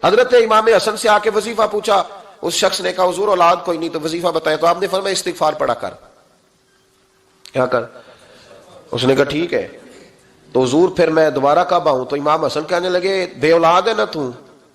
حضرت امام حسن سے آ کے وظیفہ پوچھا، اس شخص نے کہا حضور اولاد کوئی نہیں تو وظیفہ بتائے، تو آپ نے فرمایا استغفار پڑھا کر. کیا کر؟ اس نے کہا ٹھیک ہے. تو حضور پھر میں دوبارہ کب آؤں؟ تو امام حسن کہنے لگے بے اولاد ہے نا تو،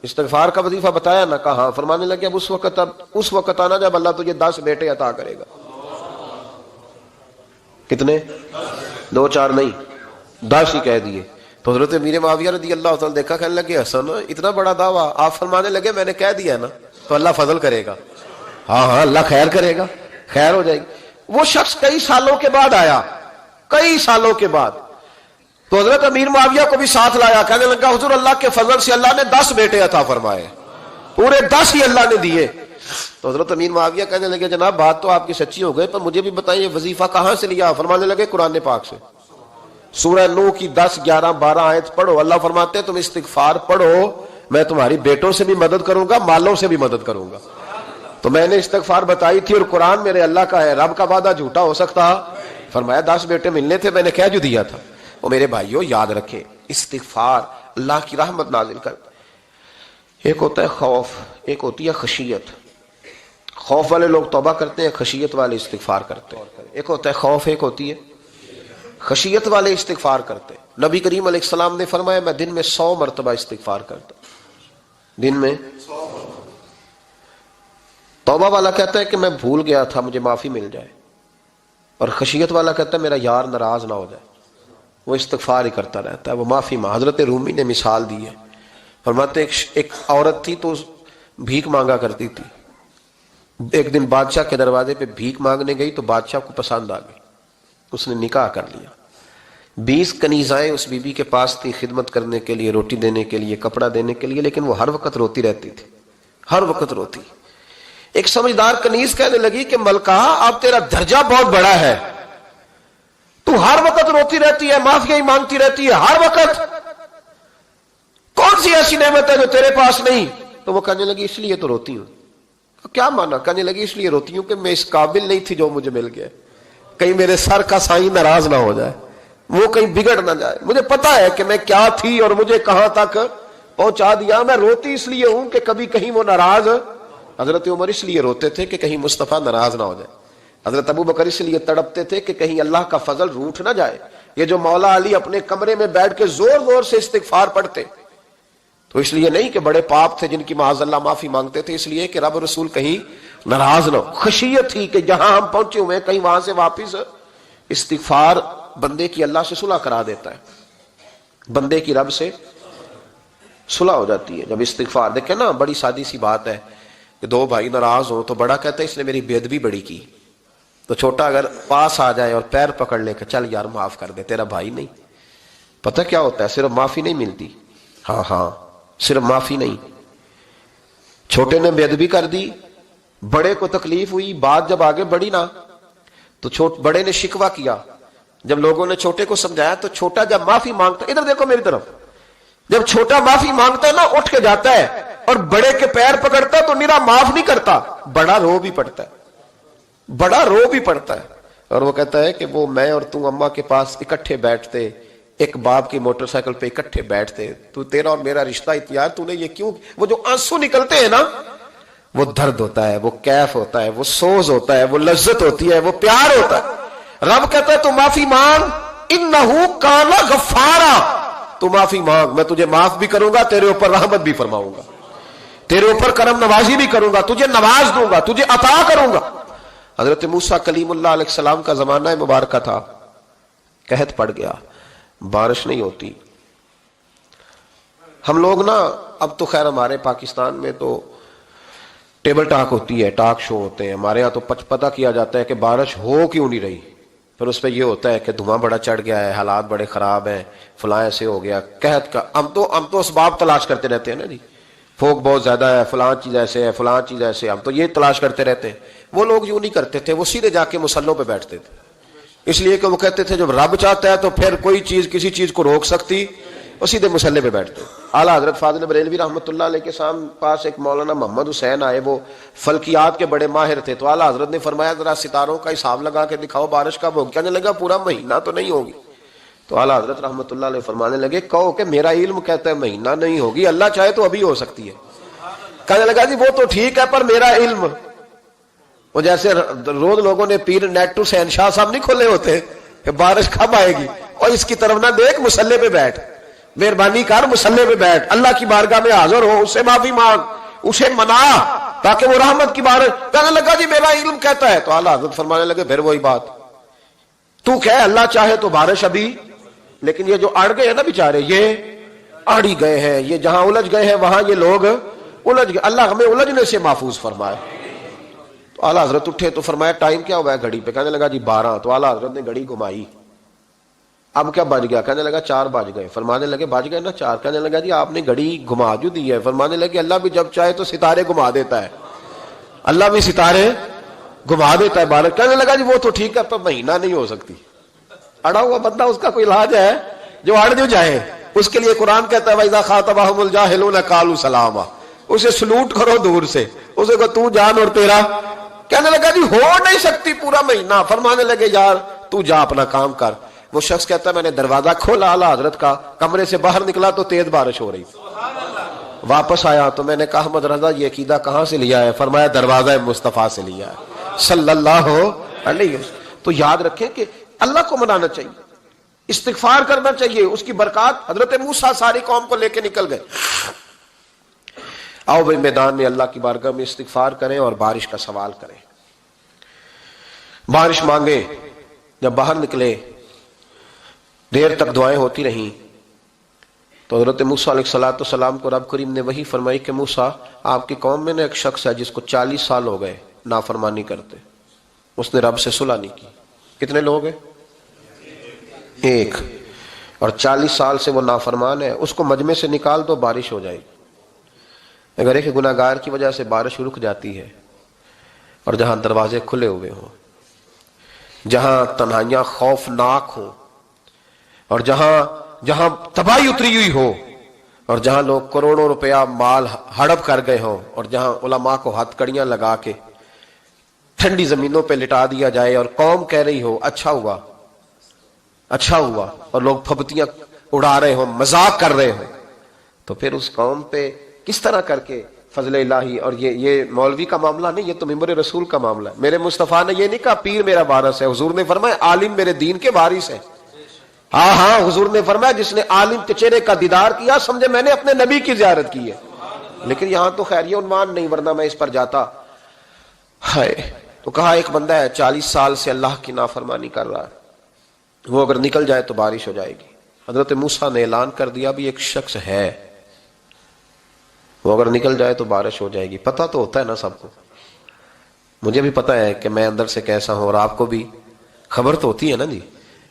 استغفار کا وظیفہ بتایا نا؟ کہا ہاں. فرمانے لگے اب اس وقت آنا جب اللہ تجھے 10 بیٹے عطا کرے گا. کتنے؟ 2 4 نہیں، 10 ہی کہہ دیے. تو حضرت امیر معاویہ رضی اللہ تعالیٰ دیکھا، کہنے لگے حسن اتنا بڑا دعویٰ. آپ فرمانے لگے میں نے کہہ دیا نا تو اللہ فضل کرے گا. ہاں ہاں اللہ خیر کرے گا، خیر ہو جائے گی. وہ شخص کئی سالوں کے بعد آیا، کئی سالوں کے بعد. تو حضرت امیر معاویہ کو بھی ساتھ لایا، کہنے لگا حضور اللہ کے فضل سے اللہ نے 10 بیٹے عطا فرمائے، پورے 10 ہی اللہ نے دیے. تو حضرت امیر معاویہ کہنے لگے جناب بات تو آپ کی سچی ہو گئی، پر مجھے بھی بتائیے وظیفہ کہاں سے لیا؟ فرمانے لگے قرآن پاک سے. سورہ نوح کی 10 11 12 آیت پڑھو. اللہ فرماتے ہیں تم استغفار پڑھو، میں تمہاری بیٹوں سے بھی مدد کروں گا، مالوں سے بھی مدد کروں گا. تو میں نے استغفار بتائی تھی، اور قرآن میرے اللہ کا ہے، رب کا وعدہ جھوٹا ہو سکتا؟ فرمایا 10 بیٹے ملنے تھے، میں نے کہہ جو دیا تھا. اور میرے بھائیوں یاد رکھیں، استغفار اللہ کی رحمت نازل کر. ایک ہوتا ہے خوف، ایک ہوتی ہے خشیت. خوف والے لوگ توبہ کرتے ہیں، خشیت والے استغفار کرتے ہیں. ایک ہوتا ہے خوف، ایک ہوتی ہے خشیت والے استغفار کرتے ہیں. نبی کریم علیہ السلام نے فرمایا میں دن میں 100 مرتبہ استغفار کرتا ہوں. دن میں توبہ والا کہتا ہے کہ میں بھول گیا تھا، مجھے معافی مل جائے. اور خشیت والا کہتا ہے میرا یار ناراض نہ ہو جائے، وہ استغفار ہی کرتا رہتا ہے، وہ معافی مانگ. حضرت رومی نے مثال دی ہے، فرماتے ایک عورت تھی تو بھیک مانگا کرتی تھی. ایک دن بادشاہ کے دروازے پہ بھیک مانگنے گئی تو بادشاہ کو پسند آ گئی، اس نے نکاح کر لیا. 20 کنیزائیں اس بی بی کے پاس تھی خدمت کرنے کے لیے، روٹی دینے کے لیے، کپڑا دینے کے لیے، لیکن وہ ہر وقت روتی رہتی تھی، ہر وقت روتی. ایک سمجھدار کنیز کہنے لگی کہ ملکہ اب تیرا درجہ بہت بڑا ہے، تو ہر وقت روتی رہتی ہے، معافی مانگتی رہتی ہے ہر وقت، کون سی ایسی نعمت ہے جو تیرے پاس نہیں؟ تو وہ کہنے لگی اس لیے تو روتی ہوں. کیا مانا؟ کہنے لگی اس لیے روتی ہوں کہ میں اس قابل نہیں تھی جو مجھے مل گیا، کہیں میرے سر کا سائیں ناراض نہ ہو جائے، وہ کہیں بگڑ نہ جائے. مجھے پتا ہے کہ میں کیا تھی اور مجھے کہاں تک پہنچا دیا. میں روتی اس لیے ہوں کہ کبھی کہیں وہ ناراض. حضرت عمر اس لیے روتے تھے کہ کہیں مصطفیٰ ناراض نہ ہو جائے. حضرت ابو بکر اس لیے تڑپتے تھے کہ کہیں اللہ کا فضل روٹھ نہ جائے. یہ جو مولا علی اپنے کمرے میں بیٹھ کے زور زور سے استغفار پڑھتے تو اس لیے نہیں کہ بڑے پاپ تھے جن کی معاذ اللہ معافی مانگتے تھے، اس لیے کہ رب رسول کہیں ناراض نہ ہو. خشیت تھی کہ جہاں ہم پہنچے ہوئے کہیں وہاں سے واپس. استغفار بندے کی اللہ سے صلح کرا دیتا ہے، بندے کی رب سے صلح ہو جاتی ہے جب استغفار. دیکھیں نا بڑی سادی سی بات ہے کہ 2 بھائی ناراض ہوں تو بڑا کہتا ہے اس نے میری بے ادبی بڑی کی، تو چھوٹا اگر پاس آ جائے اور پیر پکڑ لے کہ چل یار معاف کر دے، تیرا بھائی نہیں. پتہ کیا ہوتا ہے؟ صرف معافی نہیں ملتی. ہاں صرف معافی نہیں. چھوٹے نے بے ادبی کر دی، بڑے کو تکلیف ہوئی، بات جب آگے بڑھی نا تو بڑے نے شکوہ کیا. جب لوگوں نے چھوٹے کو سمجھایا تو چھوٹا جب معافی مانگتا، ادھر دیکھو میری طرف، جب چھوٹا معافی مانگتا ہے نا اٹھ کے جاتا ہے اور بڑے کے پیر پکڑتا ہے تو میرا معاف نہیں کرتا، بڑا رو بھی پڑتا ہے، بڑا رو بھی پڑتا ہے. اور وہ کہتا ہے کہ وہ میں اور تم اماں کے پاس اکٹھے بیٹھتے، ایک باپ کی موٹر سائیکل پہ اکٹھے بیٹھتے، تو تیرا اور میرا رشتہ اتیار تو نے یہ کیوں؟ وہ جو آنسو نکلتے ہیں نا وہ درد ہوتا ہے، وہ کیف ہوتا ہے، وہ سوز ہوتا ہے، وہ لذت ہوتی ہے، وہ پیار ہوتا ہے. رب کہتا ہے تو معافی مانگ، انہو کان غفارا، تو معافی مانگ، میں تجھے معاف بھی کروں گا، تیرے اوپر رحمت بھی فرماؤں گا، تیرے اوپر کرم نوازی بھی کروں گا، تجھے نواز دوں گا، تجھے عطا کروں گا. حضرت موسیٰ کلیم اللہ علیہ السلام کا زمانہ مبارکہ تھا، قحط پڑ گیا، بارش نہیں ہوتی. ہم لوگ نا اب تو خیر ہمارے پاکستان میں تو ٹیبل ٹاک ہوتی ہے، ٹاک شو ہوتے ہیں. ہمارے ہاں تو پتہ کیا جاتا ہے کہ بارش ہو کیوں نہیں رہی، پھر اس پہ یہ ہوتا ہے کہ دھواں بڑا چڑھ گیا ہے، حالات بڑے خراب ہیں، فلاں ایسے ہو گیا، قحط کا. ہم تو اسباب تلاش کرتے رہتے ہیں نا جی، فوق بہت زیادہ ہے، فلاں چیز ایسے ہے، فلاں چیز ایسے، ہم تو یہ تلاش کرتے رہتے ہیں. وہ لوگ یوں نہیں کرتے تھے، وہ سیدھے جا کے مصلوں پہ بیٹھتے تھے، اس لیے کہ وہ کہتے تھے جب رب چاہتا ہے تو پھر کوئی چیز کسی چیز کو روک سکتی، وہ سیدھے مصلے پہ بیٹھتے. اعلیٰ حضرت فاضل بریلوی رحمۃ اللہ علیہ کے پاس ایک مولانا محمد حسین آئے، وہ فلکیات کے بڑے ماہر تھے. تو اعلیٰ حضرت نے فرمایا ذرا ستاروں کا حساب لگا کے دکھاؤ بارش کب ہوگی. کہنے لگا پورا مہینہ تو نہیں ہوگی. تو اعلیٰ حضرت رحمۃ اللہ علیہ فرمانے لگے کہو کہ میرا علم کہتا ہے مہینہ نہیں ہوگی، اللہ چاہے تو ابھی ہو سکتی ہے۔ کہنے لگا جی وہ تو ٹھیک ہے پر میرا علم، وہ جیسے روز لوگوں نے پیر نیٹ ٹو شہنشاہ صاحب نہیں کھولے ہوتے کہ بارش کب آئے گی، اور اس کی طرف نہ دیکھ، مصلے پہ بیٹھ، مہربانی کر مصلے پہ بیٹھ، اللہ کی بارگاہ میں حاضر ہو، اس سے معافی مانگ، اسے منا تاکہ وہ رحمت کی بارش۔ کہنے لگا جی میرا علم کہتا ہے۔ تو اعلیٰ حضرت فرمانے لگے پھر وہی بات، تو کہ اللہ چاہے تو بارش ابھی، لیکن یہ جو اڑ گئے ہیں نا بیچارے، یہ اڑ ہی گئے ہیں، یہ جہاں الجھ گئے ہیں وہاں یہ لوگ الجھ گئے، اللہ ہمیں الجھنے سے محفوظ فرمائے۔ تو اعلیٰ حضرت اٹھے تو فرمایا ٹائم کیا ہوا ہے گھڑی پہ؟ کہنے لگا جی 12۔ تو اعلیٰ حضرت نے گھڑی گھمائی، اب کیا بج گیا؟ کہنے لگا 4 بج گئے۔ فرمانے لگے بج گئے نا 4۔ کہنے لگا جی آپ نے گھڑی گھما جو دی ہے۔ فرمانے لگے اللہ بھی جب چاہے تو ستارے گھما دیتا ہے، اللہ بھی ستارے گھما دیتا ہے بارش۔ کہنے لگا جی وہ تو ٹھیک ہے پر مہینہ نہیں ہو سکتی۔ اڑا ہوا بندہ، اس کا کوئی علاج ہے؟ جو اڑ جو جائے اس کے لیے قرآن کہتا ہے وَإِذَا خَاطَبَهُمُ الْجَاهِلُونَ قَالُوا سَلَامًا، اسے سلوٹ کرو دور سے، اسے کہ تو جان اور تیرا۔ کہنے لگا جی ہو نہیں سکتی پورا مہینہ۔ فرمانے لگے یار تو جا اپنا کام کر۔ وہ شخص کہتا ہے میں نے دروازہ کھولا اعلیٰ حضرت کا، کمرے سے باہر نکلا تو تیز بارش ہو رہی، واپس آیا تو میں نے کہا احمد رضا یہ عقیدہ کہاں سے لیا ہے؟ فرمایا دروازہ مصطفیٰ سے لیا ہے صلی اللہ علیہ وسلم۔ تو یاد رکھیں کہ اللہ کو منانا چاہیے، استغفار کرنا چاہیے، اس کی برکات۔ حضرت موسیٰ ساری قوم کو لے کے نکل گئے۔ آؤ بھائی میدان میں اللہ کی بارگاہ میں استغفار کریں اور بارش کا سوال کریں، بارش مانگیں۔ جب باہر نکلے دیر تک دعائیں ہوتی رہیں تو حضرت موسیٰ علیہ السلام کو رب کریم نے وحی فرمائی کہ موسیٰ آپ کی قوم میں نے ایک شخص ہے جس کو 40 سال ہو گئے نافرمانی کرتے، اس نے رب سے صلح نہیں کی۔ کتنے لوگ ہیں؟ ایک، اور 40 سال سے وہ نافرمان ہے، اس کو مجمع سے نکال دو بارش ہو جائے گی۔ اگر ایک گناہگار کی وجہ سے بارش رک جاتی ہے، اور جہاں دروازے کھلے ہوئے ہوں، جہاں تنہائیاں خوفناک ہوں، اور جہاں تباہی اتری ہوئی ہو، اور جہاں لوگ کروڑوں روپیہ مال ہڑپ کر گئے ہوں، اور جہاں علماء کو ہتھ کڑیاں لگا کے ٹھنڈی زمینوں پہ لٹا دیا جائے، اور قوم کہہ رہی ہو اچھا ہوا اچھا ہوا، اور لوگ پھبتیاں اڑا رہے ہوں، مذاق کر رہے ہوں، تو پھر اس قوم پہ کس طرح کر کے فضل الہی۔ اور یہ مولوی کا معاملہ نہیں، یہ تو ممبر رسول کا معاملہ ہے۔ میرے مصطفیٰ نے یہ نہیں کہا پیر میرا وارث ہے، حضور نے فرمایا عالم میرے دین کے وارث ہے۔ ہاں حضور نے فرمایا جس نے عالم کے چہرے کا دیدار کیا سمجھے میں نے اپنے نبی کی زیارت کی ہے۔ لیکن یہاں تو خیر یہ عنوان نہیں، ورنہ میں اس پر جاتا ہے۔ تو کہا ایک بندہ ہے 40 سال سے اللہ کی نافرمانی کر رہا ہے، وہ اگر نکل جائے تو بارش ہو جائے گی۔ حضرت موسیٰ نے اعلان کر دیا بھی ایک شخص ہے، وہ اگر نکل جائے تو بارش ہو جائے گی۔ پتہ تو ہوتا ہے نا سب کو، مجھے بھی پتہ ہے کہ میں اندر سے کیسا ہوں، اور آپ کو بھی خبر تو ہوتی ہے نا جی۔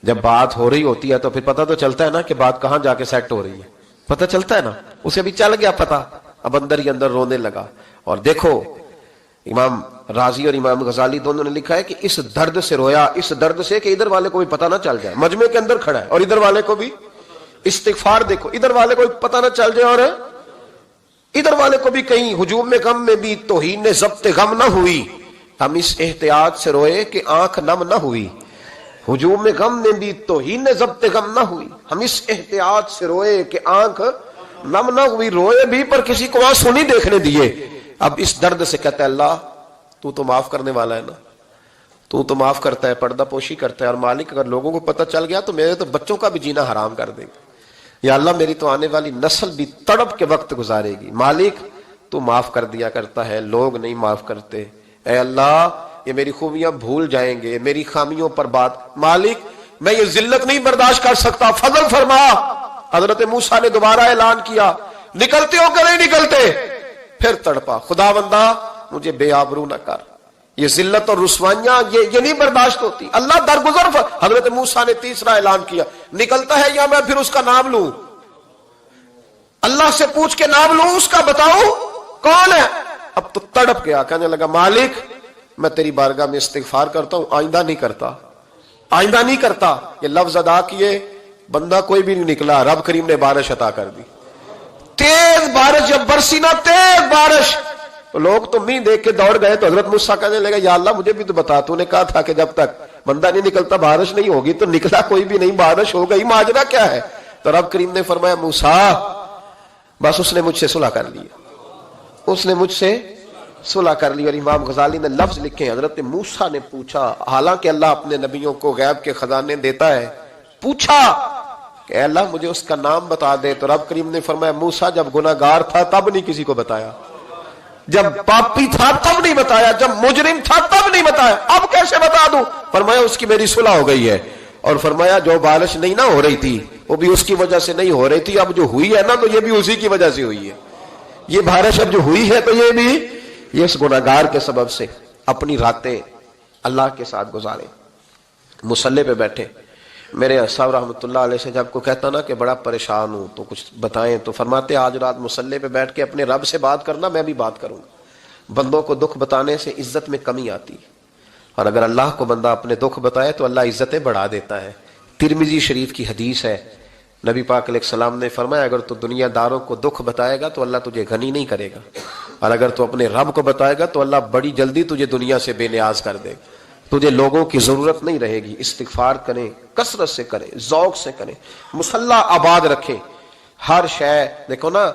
جب بات ہو رہی ہوتی ہے تو پھر پتہ تو چلتا ہے نا کہ بات کہاں جا کے سیٹ ہو رہی ہے، پتہ چلتا ہے نا۔ اسے بھی چل گیا پتہ، اب اندر ہی اندر رونے لگا۔ اور دیکھو امام رازی اور امام غزالی دونوں نے لکھا ہے کہ اس درد سے رویا، اس درد سے کہ ادھر والے کو بھی پتہ نہ چل جائے، مجمع کے اندر کھڑا ہے اور ادھر والے کو بھی استغفار، دیکھو ادھر والے کو بھی پتہ نہ چل جائے اور ادھر والے کو بھی کہیں ہجوم غم میں بھی توہین ضبط غم نہ ہوئی، ہم اس احتیاط سے روئے کہ آنکھ نم نہ ہوئی۔ ہجوم غم میں بھی توہین ضبط غم نہ ہوئی، ہم اس احتیاط سے روئے کہ آنکھ نم نہ ہوئی، روئے بھی پر کسی کو آنسو نہیں دیکھنے دیے۔ اب اس درد سے کہتا ہے اللہ تو تو معاف کرنے والا ہے نا، تو معاف کرتا ہے، پردہ پوشی کرتا ہے، اور مالک اگر لوگوں کو پتہ چل گیا تو میرے تو بچوں کا بھی جینا حرام کر دے گا، یا اللہ میری تو آنے والی نسل بھی تڑپ کے وقت گزارے گی۔ مالک تو معاف کر دیا کرتا ہے، لوگ نہیں معاف کرتے، اے اللہ یہ میری خوبیاں بھول جائیں گے، میری خامیوں پر بات، مالک میں یہ ذلت نہیں برداشت کر سکتا، فضل فرما۔ حضرت موسیٰ نے دوبارہ اعلان کیا نکلتے ہو کہ نہیں نکلتے؟ پھر تڑپا خدا بندہ مجھے بے آبرو نہ کر، یہ ذلت اور رسوائیاں یہ نہیں برداشت ہوتی، اللہ درگزر۔ حضرت موسیٰ نے تیسرا اعلان کیا نکلتا ہے یا میں پھر اس کا نام لوں، اللہ سے پوچھ کے نام لوں اس کا، بتاؤ کون ہے؟ اب تو تڑپ گیا، کہنے لگا مالک میں تیری بارگاہ میں استغفار کرتا ہوں، آئندہ نہیں کرتا، آئندہ نہیں کرتا۔ یہ لفظ ادا کیے، بندہ کوئی بھی نہیں نکلا، رب کریم نے بارش عطا کر دی، تیز بارش جب برسی نا، تیز بارش، تو لوگ تو مین دیکھ کے دوڑ گئے۔ تو حضرت موسیٰ کہنے لگا یا اللہ مجھے بھی تو بتا، تو نے کہا تھا کہ جب تک بندہ نہیں نکلتا بارش نہیں ہوگی، تو نکلا کوئی بھی نہیں، بارش ہو گئی، ماجرا کیا ہے؟ تو رب کریم نے فرمایا موسیٰ بس اس نے مجھ سے صلح کر لی، اس نے مجھ سے صلح کر لی۔ اور امام غزالی نے لفظ لکھے ہیں، حضرت موسیٰ نے پوچھا، حالانکہ اللہ اپنے نبیوں کو غیب کے خزانے دیتا ہے، پوچھا کہ اے اللہ مجھے اس کا نام بتا دے، تو رب کریم نے فرمایا موسیٰ جب گناہگار تھا تب نہیں کسی کو بتایا، جب پاپی تھا تب نہیں بتایا، جب مجرم تھا تب نہیں بتایا، اب کیسے بتا دوں؟ فرمایا اس کی میری صلح ہو گئی ہے، اور فرمایا جو بارش نہیں نہ ہو رہی تھی وہ بھی اس کی وجہ سے نہیں ہو رہی تھی، اب جو ہوئی ہے نا تو یہ بھی اسی کی وجہ سے ہوئی ہے، یہ بارش اب جو ہوئی ہے تو یہ بھی یہ اس گناہگار کے سبب سے۔ اپنی راتیں اللہ کے ساتھ گزارے، مصلی پہ بیٹھے۔ میرے صاحب رحمۃ اللہ علیہ سے جب کو کہتا نا کہ بڑا پریشان ہوں تو کچھ بتائیں، تو فرماتے آج رات مصلی پہ بیٹھ کے اپنے رب سے بات کرنا، میں بھی بات کروں گا۔ بندوں کو دکھ بتانے سے عزت میں کمی آتی ہے، اور اگر اللہ کو بندہ اپنے دکھ بتائے تو اللہ عزتیں بڑھا دیتا ہے۔ ترمذی شریف کی حدیث ہے، نبی پاک علیہ السلام نے فرمایا اگر تو دنیا داروں کو دکھ بتائے گا تو اللہ تجھے غنی نہیں کرے گا، اور اگر تو اپنے رب کو بتائے گا تو اللہ بڑی جلدی تجھے دنیا سے بے نیاز کر دے گا، تجھے لوگوں کی ضرورت نہیں رہے گی۔ استغفار کریں، کثرت سے کریں، ذوق سے کریں، مصلی آباد رکھیں، ہر شے دیکھو نا،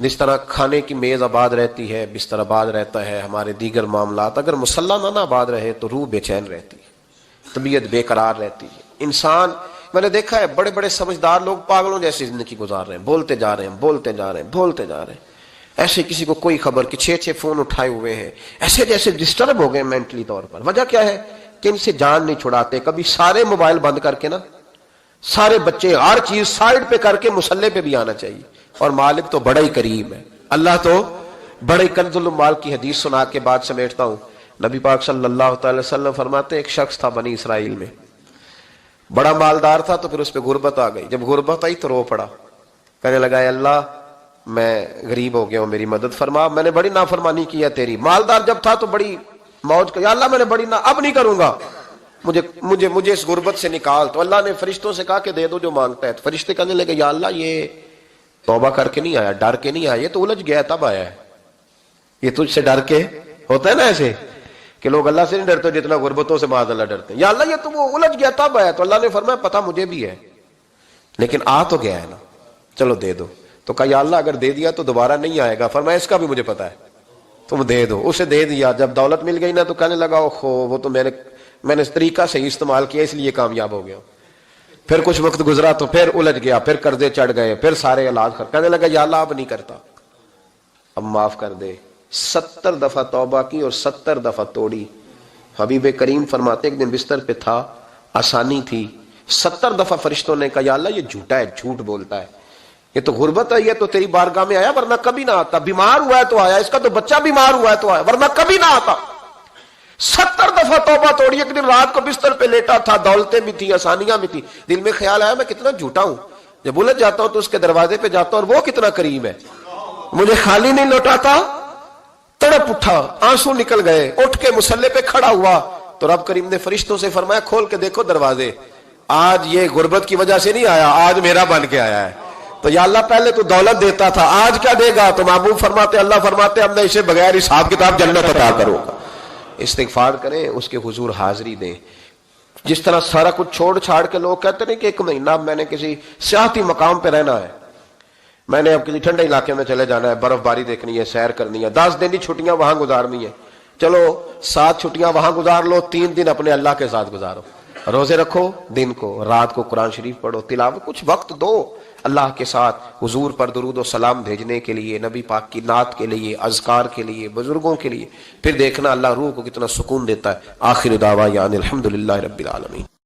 جس طرح کھانے کی میز آباد رہتی ہے، بستر آباد رہتا ہے، ہمارے دیگر معاملات، اگر مصلی نہ آباد رہے تو روح بے چین رہتی ہے، طبیعت بے قرار رہتی ہے۔ انسان میں نے دیکھا ہے بڑے بڑے سمجھدار لوگ پاگلوں جیسی زندگی گزار رہے ہیں، بولتے جا رہے ہیں، بولتے جا رہے ہیں، بولتے جا رہے ہیں، ایسے کسی کو کوئی خبر کہ 6 فون اٹھائے ہوئے ہیں، ایسے جیسے ڈسٹرب ہو گئے مینٹلی طور پر۔ وجہ کیا ہے کہ ان سے جان نہیں چھڑاتے۔ کبھی سارے موبائل بند کر کے نا، سارے بچے ہر چیز سائڈ پہ کر کے مصلی پہ بھی آنا چاہیے، اور مالک تو بڑا ہی کریم ہے، اللہ تو بڑے کنز المال کی حدیث سنا کے بعد سمیٹتا ہوں۔ نبی پاک صلی اللہ تعالی وسلم فرماتے ہیں ایک شخص تھا بنی اسرائیل میں، بڑا مالدار تھا، تو پھر اس پہ غربت آ گئی۔ جب غربت آئی تو رو پڑا، کہنے لگا اے اللہ میں غریب ہو گیا ہوں، میری مدد فرما، میں نے بڑی نافرمانی کی ہے تیری۔ مالدار جب تھا تو بڑی موج کا، یا اللہ میں نے بڑی اب نہیں کروں گا، مجھے اس غربت سے نکال۔ تو اللہ نے فرشتوں سے کہا کہ دے دو جو مانگتا ہے۔ تو فرشتے کہنے لگے یا اللہ یہ توبہ کر کے نہیں آیا، ڈر کے نہیں آیا، یہ تو الجھ گیا تب آیا ہے، یہ تجھ سے ڈر کے ہوتا ہے نا ایسے کہ لوگ اللہ سے نہیں ڈرتے جتنا غربتوں سے معاذ اللہ ڈرتے ہیں۔ یا اللہ یہ تو وہ الجھ گیا تب آیا۔ تو اللہ نے فرمایا پتہ مجھے بھی ہے، لیکن آ تو گیا ہے نا، چلو دے دو۔ تو کہا یا اللہ اگر دے دیا تو دوبارہ نہیں آئے گا۔ فرمایا اس کا بھی مجھے پتا ہے، تم دے دو۔ اسے دے دیا۔ جب دولت مل گئی نا تو کہنے لگا اوہو وہ تو میں نے اس طریقہ سے ہی استعمال کیا اس لیے کامیاب ہو گیا۔ پھر کچھ وقت گزرا تو پھر الجھ گیا، پھر قرضے چڑھ گئے، پھر سارے علاج کہنے لگا یا اللہ اب نہیں کرتا، اب معاف کر دے۔ 70 دفعہ توبہ کی اور 70 دفعہ توڑی۔ حبیب کریم فرماتے ایک دن بستر پہ تھا، آسانی تھی، 70 دفعہ فرشتوں نے کہا یا اللہ یہ جھوٹا ہے، جھوٹ بولتا ہے، یہ تو غربت ہے، یہ تو تیری بارگاہ میں آیا ورنہ کبھی نہ آتا، بیمار ہوا ہے تو آیا، اس کا تو بچہ بیمار ہوا ہے تو آیا ورنہ کبھی نہ آتا۔ 70 دفعہ توبہ توڑی۔ ایک دن رات کو بستر پہ لیٹا تھا، دولتیں بھی تھی، آسانیاں بھی تھی، دل میں خیال آیا میں کتنا جھوٹا ہوں، جب الجھ جاتا ہوں تو اس کے دروازے پہ جاتا ہوں اور وہ کتنا کریم ہے، مجھے خالی نہیں لوٹاتا۔ تڑپ اٹھا، آنسو نکل گئے، اٹھ کے مصلی پہ کھڑا ہوا تو رب کریم نے فرشتوں سے فرمایا کھول کے دیکھو دروازے، آج یہ غربت کی وجہ سے نہیں آیا، آج میرا بن کے آیا ہے۔ تو یا اللہ پہلے تو دولت دیتا تھا، آج کیا دے گا؟ تو محبوب فرماتے اللہ فرماتے اب میں اسے بغیر حساب کتاب جنت عطا کروں گا۔ استغفار کریں، اس کے حضور حاضری دیں۔ جس طرح سارا کچھ چھوڑ چھاڑ کے لوگ کہتے ہیں کہ 1 مہینہ میں نے کسی سیاحتی مقام پہ رہنا ہے، میں نے اب کسی ٹھنڈے علاقے میں چلے جانا ہے، برف باری دیکھنی ہے، سیر کرنی ہے، 10 دن کی چھٹیاں وہاں گزارنی ہے، چلو 7 چھٹیاں وہاں گزار لو، 3 دن اپنے اللہ کے ساتھ گزارو، روزے رکھو، دن کو رات کو قرآن شریف پڑھو، تلاوت، کچھ وقت دو اللہ کے ساتھ حضور پر درود و سلام بھیجنے کے لیے، نبی پاک کی نعت کے لیے، اذکار کے لیے، بزرگوں کے لیے، پھر دیکھنا اللہ روح کو کتنا سکون دیتا ہے۔ آخر دعوانا الحمدللہ رب العالمین۔